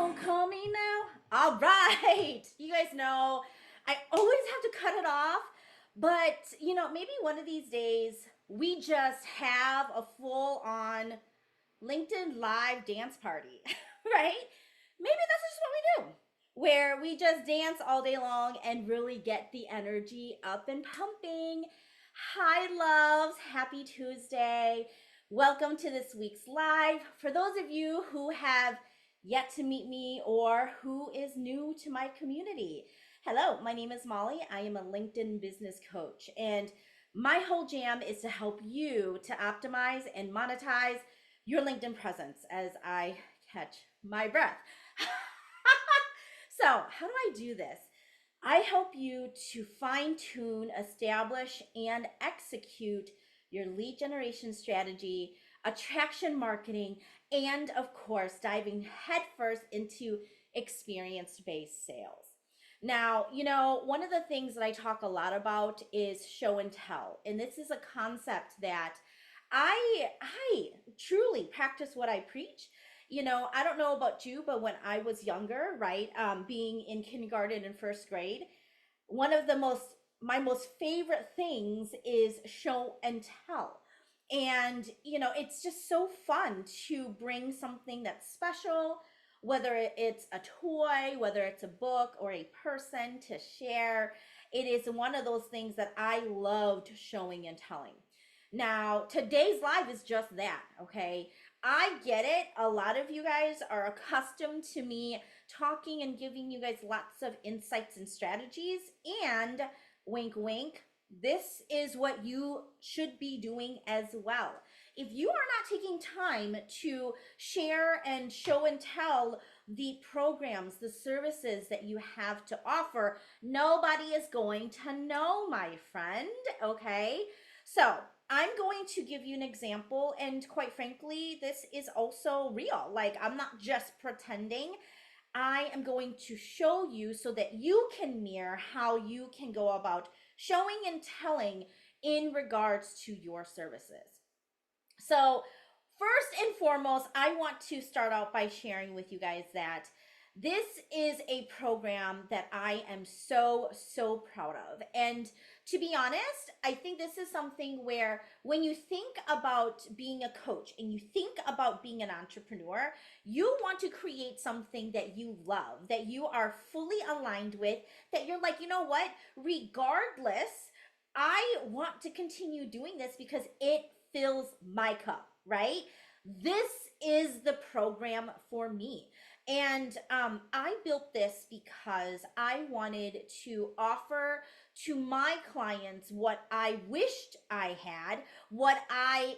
don't call me now. All right. You guys know I always have to cut it off, but maybe one of these days we just have a full on LinkedIn live dance party, right? Maybe that's just what we do, where we just dance all day long and really get the energy up and pumping. Hi, loves. Happy Tuesday. Welcome to this week's live. For those of you who have yet to meet me or who is new to my community, hello, my name is Molly. I am a LinkedIn business coach, and my whole jam is to help you to optimize and monetize your LinkedIn presence as I catch my breath. So, how do I do this? I help you to fine tune, establish, and execute your lead generation strategy, attraction marketing, and of course, diving headfirst into experience based sales. Now, one of the things that I talk a lot about is show and tell. And this is a concept that I truly practice what I preach. I don't know about you, but when I was younger, right, being in kindergarten and first grade, one of my most favorite things is show and tell. And it's just so fun to bring something that's special, whether it's a toy, whether it's a book or a person to share. It is one of those things that I loved showing and telling. Now, today's live is just that, okay? I get it. A lot of you guys are accustomed to me talking and giving you guys lots of insights and strategies. And wink, wink, this is what you should be doing as well. If you are not taking time to share and show and tell the programs, the services that you have to offer, nobody is going to know, my friend, okay? So I'm going to give you an example, and quite frankly, this is also real. Like, I'm not just pretending. I am going to show you so that you can mirror how you can go about showing and telling in regards to your services. So, first and foremost, I want to start out by sharing with you guys that this is a program that I am so, so proud of. And to be honest, I think this is something where when you think about being a coach and you think about being an entrepreneur, you want to create something that you love, that you are fully aligned with, that you're like, you know what, regardless, I want to continue doing this because it fills my cup, right? This is the program for me. And I built this because I wanted to offer to my clients what I wished I had,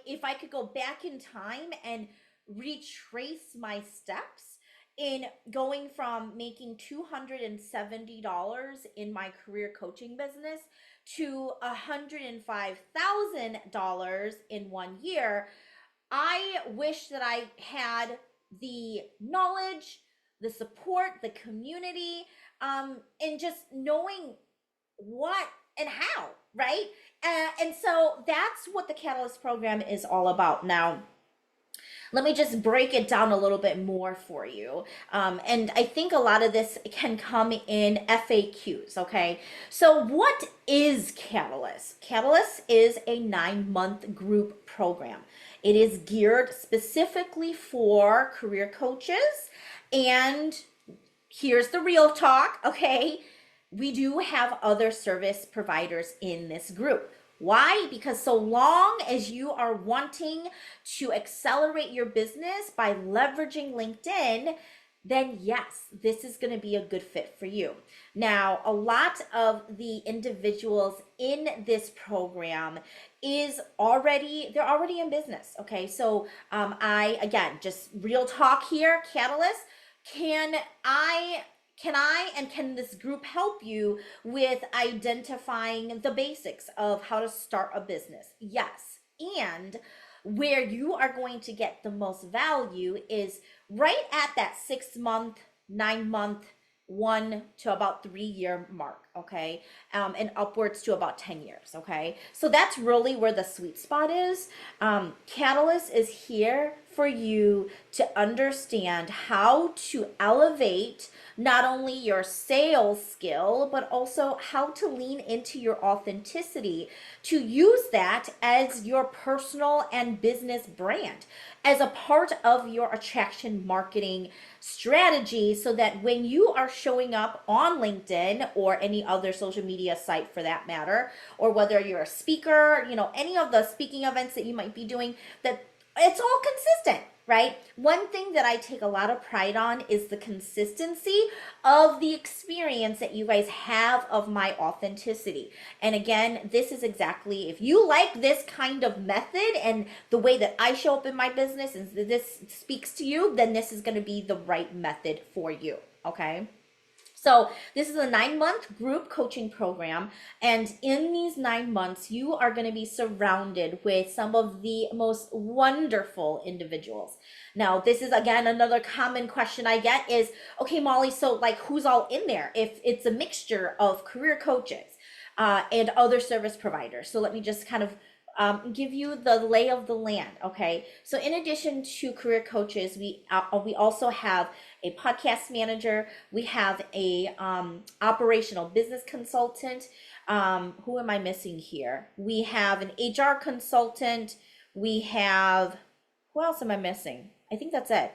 if I could go back in time and retrace my steps in going from making $270 in my career coaching business to $105,000 in 1 year. I wish that I had the knowledge, the support, the community, and just knowing what and how, right? And so that's what the Catalyst program is all about. Now, let me just break it down a little bit more for you. And I think a lot of this can come in FAQs, okay? So what is Catalyst? Catalyst is a 9-month group program. It is geared specifically for career coaches. And here's the real talk, okay? We do have other service providers in this group. Why? Because so long as you are wanting to accelerate your business by leveraging LinkedIn, then yes, this is going to be a good fit for you. Now, a lot of the individuals in this program they're already in business. Okay. So, again, just real talk here, Catalyst, can this group help you with identifying the basics of how to start a business? Yes. And where you are going to get the most value is right at that 6-month, 9-month, 1 to about 3-year mark, okay? And upwards to about 10 years, okay? So that's really where the sweet spot is. Catalyst is here for you to understand how to elevate not only your sales skill, but also how to lean into your authenticity to use that as your personal and business brand, as a part of your attraction marketing strategy, so that when you are showing up on LinkedIn or any other social media site for that matter, or whether you're a speaker, any of the speaking events that you might be doing, that it's all consistent, right? One thing that I take a lot of pride on is the consistency of the experience that you guys have of my authenticity. And again, this is exactly, if you like this kind of method and the way that I show up in my business and this speaks to you, then this is going to be the right method for you, okay? So this is a 9-month group coaching program, and in these 9 months, you are going to be surrounded with some of the most wonderful individuals. Now, this is again another common question I get is, okay, Molly, so like who's all in there? If it's a mixture of career coaches and other service providers. So let me just kind of give you the lay of the land, okay? So in addition to career coaches, we also have a podcast manager. We have a operational business consultant. Who am I missing here? We have an HR consultant. We have, who else am I missing? I think that's it.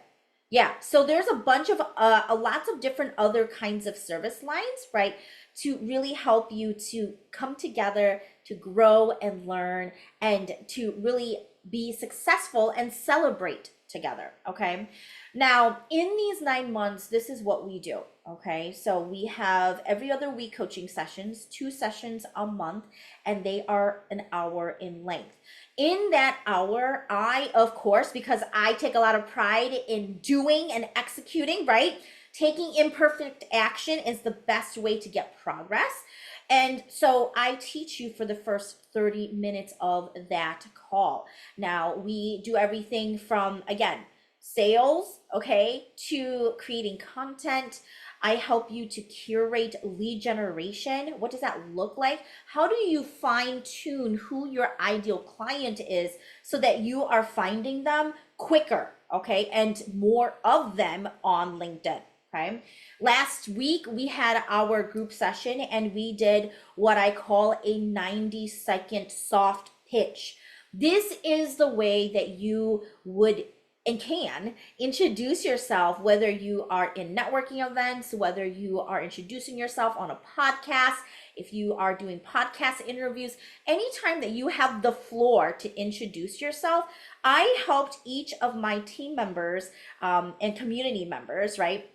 Yeah, so there's a bunch of lots of different other kinds of service lines, right? To really help you to come together, to grow and learn, and to really be successful and celebrate together, okay? Now, in these 9 months, this is what we do, okay? So we have every other week coaching sessions, 2 sessions a month, and they are an hour in length. In that hour, I, of course, because I take a lot of pride in doing and executing, right? Taking imperfect action is the best way to get progress. And so I teach you for the first 30 minutes of that call. Now, we do everything from, again, sales, okay, to creating content. I help you to curate lead generation. What does that look like? How do you fine tune who your ideal client is so that you are finding them quicker, okay, and more of them on LinkedIn? Okay. Last week we had our group session and we did what I call a 90-second soft pitch. This is the way that you would and can introduce yourself, whether you are in networking events, whether you are introducing yourself on a podcast, if you are doing podcast interviews, anytime that you have the floor to introduce yourself. I helped each of my team members and community members, right,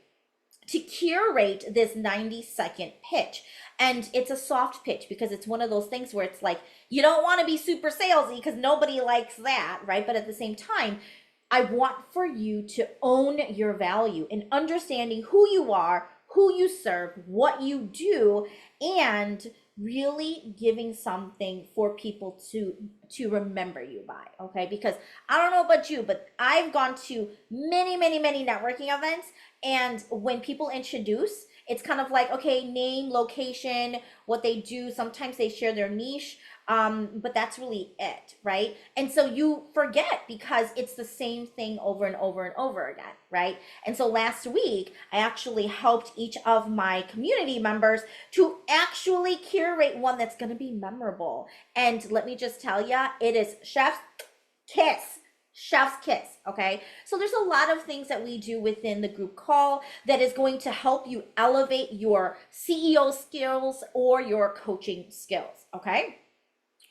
to curate this 90-second pitch. And it's a soft pitch because it's one of those things where it's like, you don't want to be super salesy because nobody likes that, right? But at the same time, I want for you to own your value in understanding who you are, who you serve, what you do, and really giving something for people to remember you by, okay? Because I don't know about you, but I've gone to many networking events, and when people introduce, it's kind of like, okay, name, location, what they do. Sometimes they share their niche, but that's really it, right? And so you forget because it's the same thing over and over and over again, right? And so last week, I actually helped each of my community members to actually curate one that's going to be memorable. And let me just tell you, it is chef's kiss. Chef's kiss, okay? So there's a lot of things that we do within the group call that is going to help you elevate your CEO skills or your coaching skills, okay?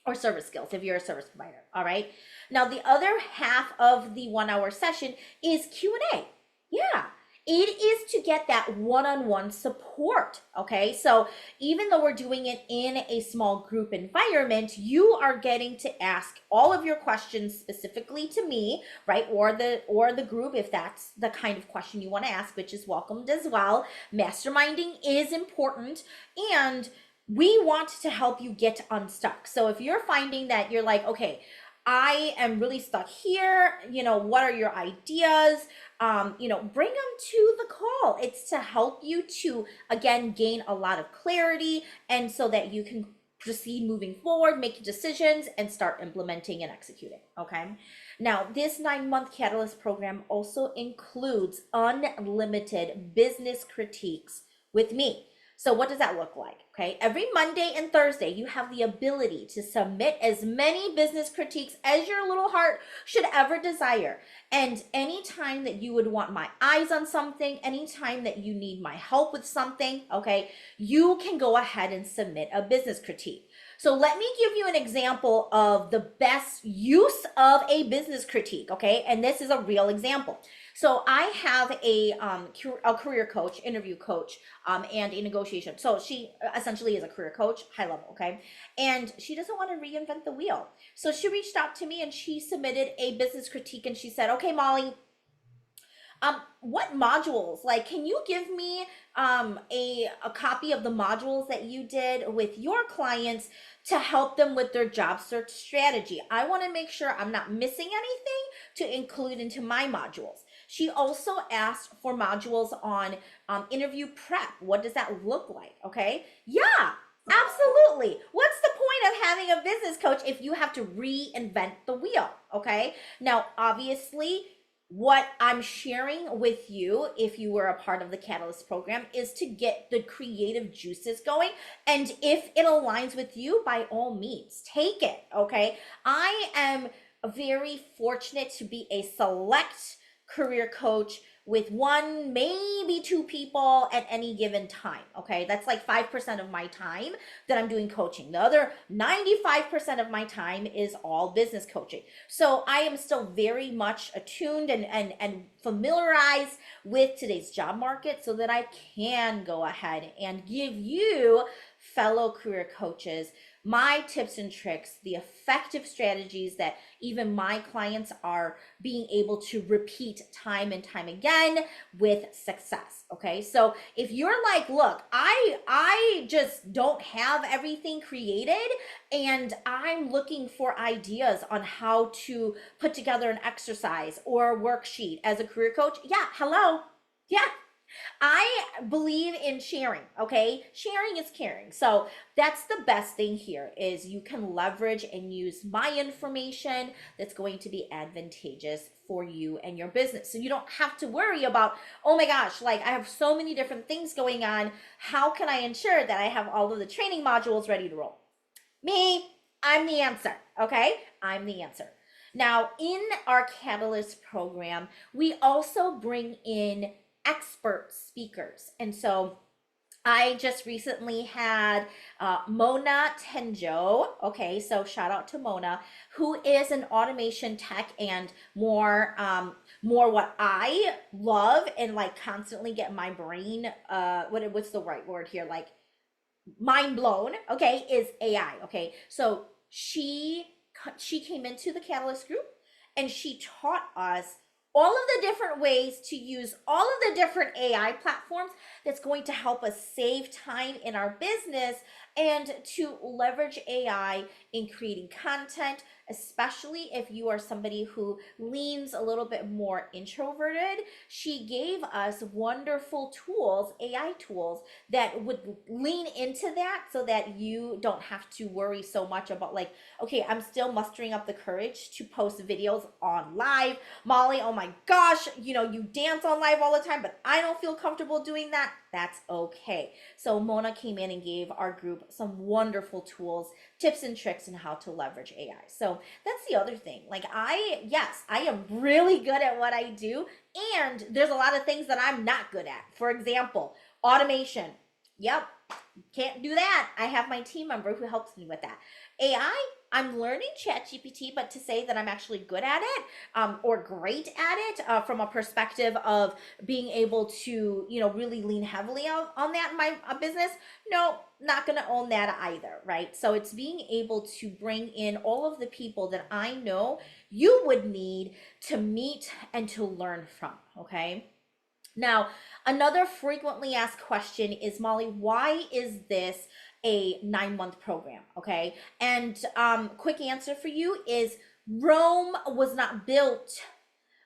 Or service skills if you're a service provider, all right? Now, the other half of the 1-hour session is Q&A. Yeah, it is to get that one-on-one support, okay? So even though we're doing it in a small group environment, you are getting to ask all of your questions specifically to me, right? Or the group, if that's the kind of question you want to ask, which is welcomed as well. Masterminding is important, and we want to help you get unstuck. So if you're finding that you're like, okay, I am really stuck here, what are your ideas? Bring them to the call. It's to help you to, again, gain a lot of clarity, and so that you can proceed moving forward, make decisions, and start implementing and executing, okay? Now, this 9-month Catalyst program also includes unlimited business critiques with me. So what does that look like? Okay, every Monday and Thursday, you have the ability to submit as many business critiques as your little heart should ever desire. And anytime that you would want my eyes on something, anytime that you need my help with something, okay, you can go ahead and submit a business critique. So let me give you an example of the best use of a business critique, okay? And this is a real example. So I have a career coach, interview coach, and a negotiation. So she essentially is a career coach, high level, okay? And she doesn't want to reinvent the wheel. So she reached out to me and she submitted a business critique and she said, okay, Molly, what modules, like, can you give me a copy of the modules that you did with your clients to help them with their job search strategy? I want to make sure I'm not missing anything to include into my modules. She also asked for modules on interview prep. What does that look like? Okay, yeah, absolutely. What's the point of having a business coach if you have to reinvent the wheel? Okay, now obviously what I'm sharing with you, if you were a part of the Catalyst program, is to get the creative juices going. And if it aligns with you, by all means, take it, okay? I am very fortunate to be a select career coach with one, maybe two people at any given time, okay? That's like 5% of my time that I'm doing coaching. The other 95% of my time is all business coaching. So I am still very much attuned and familiarized with today's job market so that I can go ahead and give you, fellow career coaches, my tips and tricks, the effective strategies that even my clients are being able to repeat time and time again with success. Okay, so if you're like, look, I just don't have everything created and I'm looking for ideas on how to put together an exercise or a worksheet as a career coach, yeah, hello, yeah, I believe in sharing, okay? Sharing is caring. So that's the best thing here is you can leverage and use my information that's going to be advantageous for you and your business. So you don't have to worry about, oh my gosh, like I have so many different things going on. How can I ensure that I have all of the training modules ready to roll? Me, I'm the answer, okay? I'm the answer. Now, in our Catalyst program, we also bring in expert speakers. And so I just recently had Mona Tenjo. Okay, so shout out to Mona, who is an automation tech and more what I love and like constantly get my brain what's the right word here, like mind blown, okay, is AI. Okay, so she came into the Catalyst group and she taught us all of the different ways to use all of the different AI platforms that's going to help us save time in our business and to leverage AI in creating content, especially if you are somebody who leans a little bit more introverted. She gave us wonderful tools, AI tools, that would lean into that so that you don't have to worry so much about like, okay, I'm still mustering up the courage to post videos on live. Molly, oh my gosh, you dance on live all the time, but I don't feel comfortable doing that. That's okay. So Mona came in and gave our group some wonderful tools, tips and tricks on how to leverage AI. So that's the other thing. Like I am really good at what I do, and there's a lot of things that I'm not good at. For example, automation. Yep, can't do that. I have my team member who helps me with that. AI, I'm learning ChatGPT, but to say that I'm actually good at it or great at it from a perspective of being able to, really lean heavily on that in my business, no, not going to own that either, right? So it's being able to bring in all of the people that I know you would need to meet and to learn from, okay? Now, another frequently asked question is, Molly, why is this a 9-month program? Okay. And quick answer for you is Rome was not built,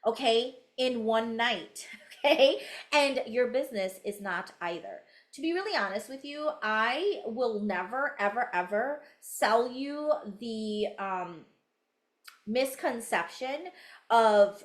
okay, in one night. Okay. And your business is not either. To be really honest with you, I will never, ever, ever sell you the misconception of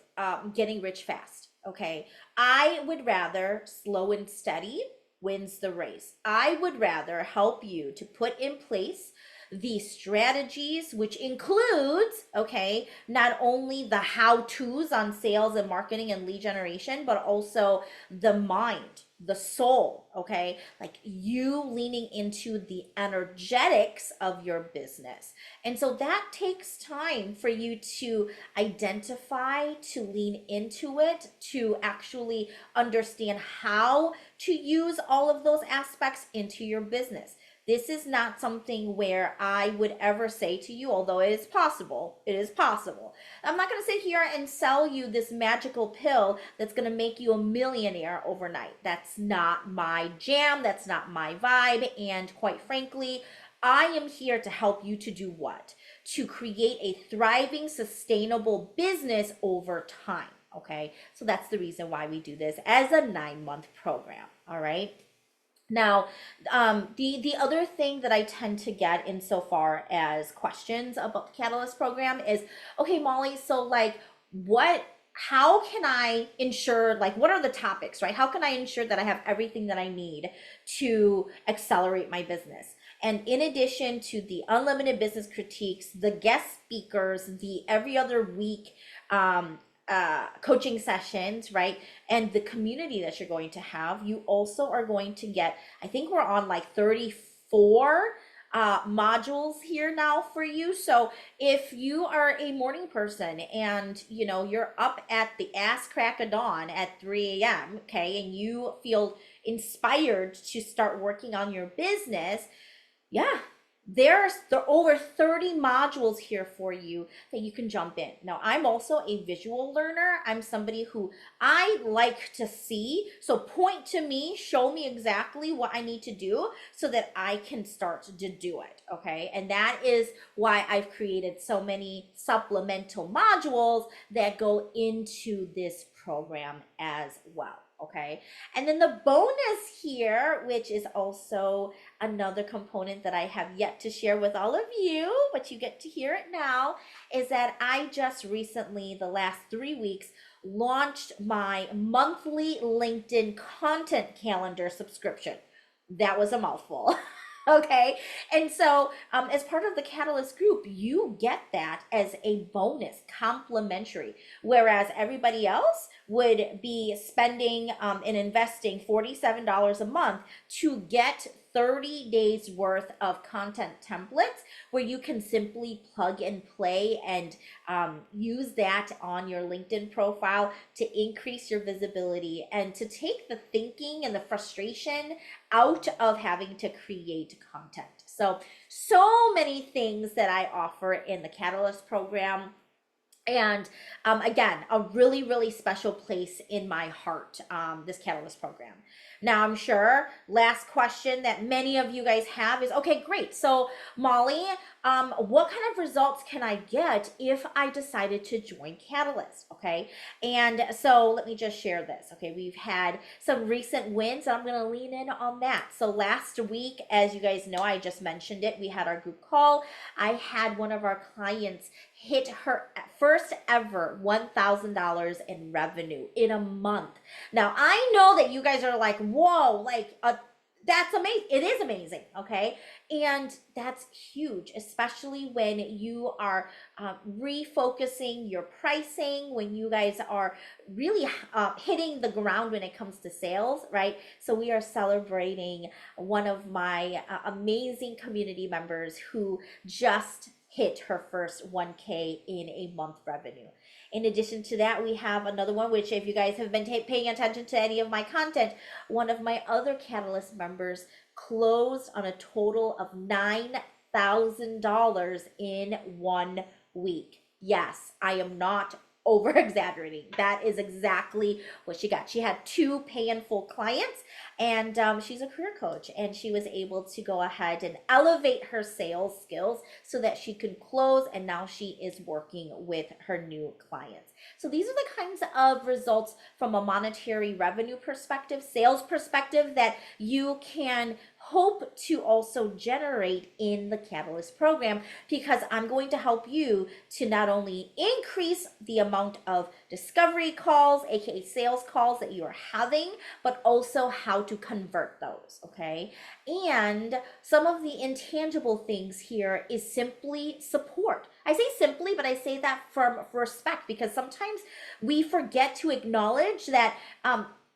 getting rich fast. Okay. I would rather slow and steady wins the race. I would rather help you to put in place the strategies, which includes, okay, not only the how to's on sales and marketing and lead generation, but also the mind, the soul, okay, like you leaning into the energetics of your business. And so that takes time for you to identify, to lean into it, to actually understand how to use all of those aspects into your business. This is not something where I would ever say to you, although it is possible, it is possible. I'm not going to sit here and sell you this magical pill that's going to make you a millionaire overnight. That's not my jam. That's not my vibe. And quite frankly, I am here to help you to do what? To create a thriving, sustainable business over time. Okay. So that's the reason why we do this as a 9-month program. All right. Now, the other thing that I tend to get insofar as questions about the Catalyst program is, okay, Molly, so like, what? How can I ensure, like, what are the topics, right? How can I ensure that I have everything that I need to accelerate my business? And in addition to the unlimited business critiques, the guest speakers, the every other week coaching sessions, right? And the community that you're going to have, you also are going to get, I think we're on like 34 modules here now for you. So if you are a morning person and you're up at the ass crack of dawn at 3 a.m., okay, and you feel inspired to start working on your business, yeah, there are over 30 modules here for you that you can jump in. Now, I'm also a visual learner. I'm somebody who I like to see. So point to me, show me exactly what I need to do so that I can start to do it. Okay. And that is why I've created so many supplemental modules that go into this program as well. Okay. And then the bonus here, which is also another component that I have yet to share with all of you, but you get to hear it now, is that I just recently, the last 3 weeks, launched my monthly LinkedIn content calendar subscription. That was a mouthful. Okay. And so, as part of the Catalyst group, you get that as a bonus, complimentary, whereas everybody else would be spending and investing $47 a month to get 30 days worth of content templates where you can simply plug and play and use that on your LinkedIn profile to increase your visibility and to take the thinking and the frustration out of having to create content. So many things that I offer in the Catalyst program. And again, a really, really special place in my heart, this Catalyst program. Now, I'm sure last question that many of you guys have is, okay, great. So Molly, what kind of results can I get if I decided to join Catalyst? Okay. And so let me just share this. Okay. We've had some recent wins. I'm going to lean in on that. So last week, as you guys know, I just mentioned it, we had our group call. I had one of our clients hit her first ever $1,000 in revenue in a month. Now, I know that you guys are like, whoa, like that's amazing. It is amazing. Okay. And that's huge, especially when you are refocusing your pricing, when you guys are really hitting the ground when it comes to sales, right? So we are celebrating one of my amazing community members who just hit her first 1K in a month revenue. In addition to that, we have another one, which if you guys have been paying attention to any of my content, one of my other Catalyst members closed on a total of $9,000 in 1 week. Yes, I am not over exaggerating. That is exactly what she got. She had 2 pay in full clients, and she's a career coach, and she was able to go ahead and elevate her sales skills so that she could close, and now she is working with her new clients. So these are the kinds of results from a monetary revenue perspective, sales perspective, that you can hope to also generate in the Catalyst program, because I'm going to help you to not only increase the amount of discovery calls, aka sales calls that you are having, but also how to convert those, okay? And some of the intangible things here is simply support. I say simply, but I say that from respect, because sometimes we forget to acknowledge that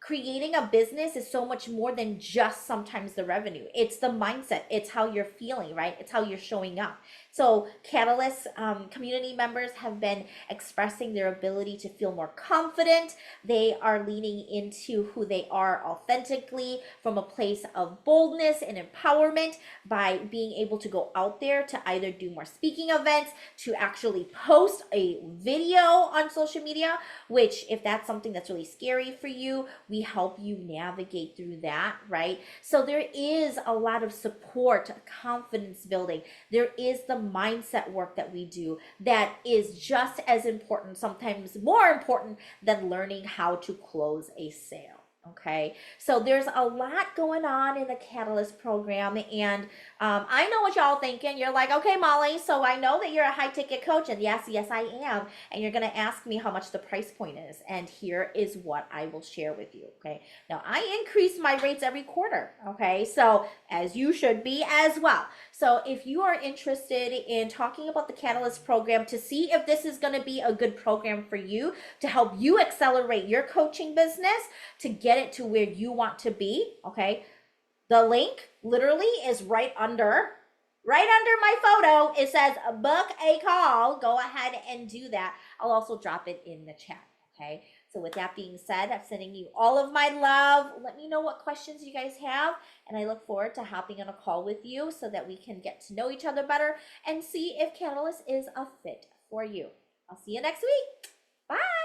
creating a business is so much more than just sometimes the revenue. It's the mindset, it's how you're feeling, right? It's how you're showing up. So Catalyst community members have been expressing their ability to feel more confident. They are leaning into who they are authentically from a place of boldness and empowerment by being able to go out there to either do more speaking events, to actually post a video on social media, which if that's something that's really scary for you, we help you navigate through that, right? So there is a lot of support, confidence building. There is the mindset work that we do that is just as important, sometimes more important than learning how to close a sale. Okay, so there's a lot going on in the Catalyst program, and I know what y'all thinking. You're like, okay, Molly, so I know that you're a high ticket coach, and yes, I am, and you're gonna ask me how much the price point is, and here is what I will share with you. Okay, now I increase my rates every quarter. Okay, so as you should be as well. So if you are interested in talking about the Catalyst program to see if this is going to be a good program for you to help you accelerate your coaching business to get it to where you want to be, okay, the link literally is right under my photo. It says book a call. Go ahead and do that. I'll also drop it in the chat. Okay, so with that being said, I'm sending you all of my love. Let me know what questions you guys have, and I look forward to hopping on a call with you so that we can get to know each other better and see if Catalyst is a fit for you. I'll see you next week. Bye.